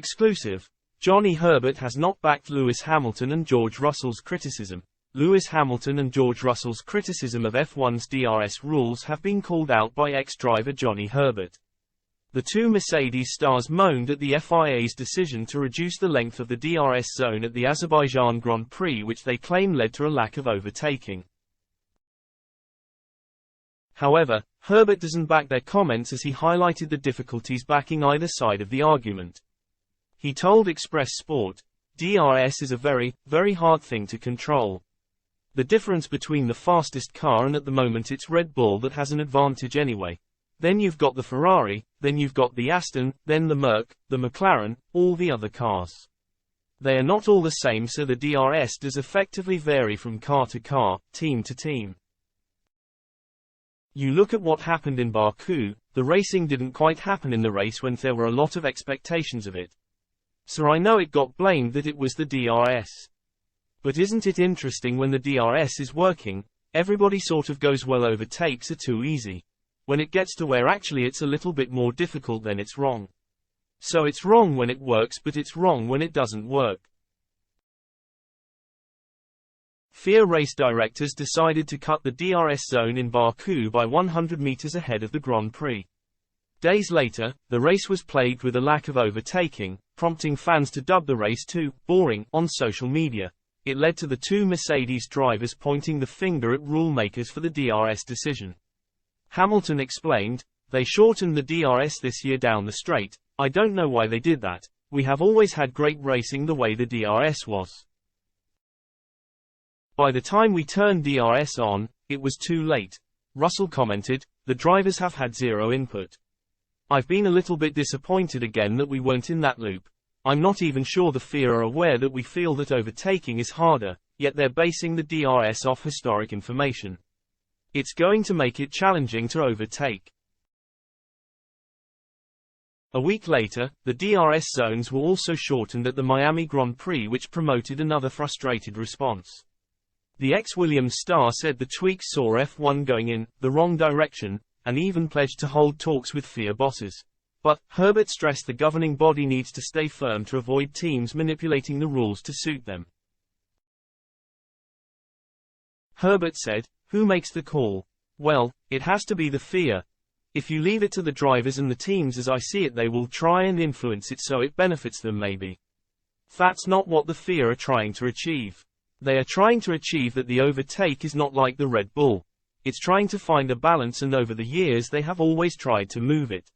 Exclusive. Johnny Herbert has not backed Lewis Hamilton and George Russell's criticism. Lewis Hamilton and George Russell's criticism of F1's DRS rules have been called out by ex-driver Johnny Herbert. The two Mercedes stars moaned at the FIA's decision to reduce the length of the DRS zone at the Azerbaijan Grand Prix, which they claim led to a lack of overtaking. However, Herbert doesn't back their comments, as he highlighted the difficulties backing either side of the argument. He told Express Sport, "DRS is a very, very hard thing to control. The difference between the fastest car, and at the moment it's Red Bull that has an advantage anyway. Then you've got the Ferrari, then you've got the Aston, then the Merc, the McLaren, all the other cars. They are not all the same, so the DRS does effectively vary from car to car, team to team. You look at what happened in Baku, the racing didn't quite happen in the race when there were a lot of expectations of it. So I know it got blamed that it was the DRS. But isn't it interesting, when the DRS is working, everybody sort of goes, well, overtakes are too easy. When it gets to where actually it's a little bit more difficult, then it's wrong. So it's wrong when it works, but it's wrong when it doesn't work." FIA race directors decided to cut the DRS zone in Baku by 100 meters ahead of the Grand Prix. Days later, the race was plagued with a lack of overtaking, prompting fans to dub the race too boring on social media. It led to the two Mercedes drivers pointing the finger at rule makers for the DRS decision. Hamilton explained, "They shortened the DRS this year down the straight. I don't know why they did that. We have always had great racing the way the DRS was. By the time we turned DRS on, it was too late." Russell commented, "The drivers have had zero input. I've been a little bit disappointed again that we weren't in that loop. I'm not even sure the FIA are aware that we feel that overtaking is harder, yet they're basing the DRS off historic information. It's going to make it challenging to overtake." A week later, the DRS zones were also shortened at the Miami Grand Prix, which promoted another frustrated response. The ex-Williams star said the tweaks saw F1 going in the wrong direction, and even pledged to hold talks with FIA bosses. But Herbert stressed the governing body needs to stay firm to avoid teams manipulating the rules to suit them. Herbert said, "Who makes the call? Well, it has to be the FIA. If you leave it to the drivers and the teams, as I see it, they will try and influence it so it benefits them maybe. That's not what the FIA are trying to achieve. They are trying to achieve that the overtake is not like the Red Bull. It's trying to find a balance, and over the years they have always tried to move it.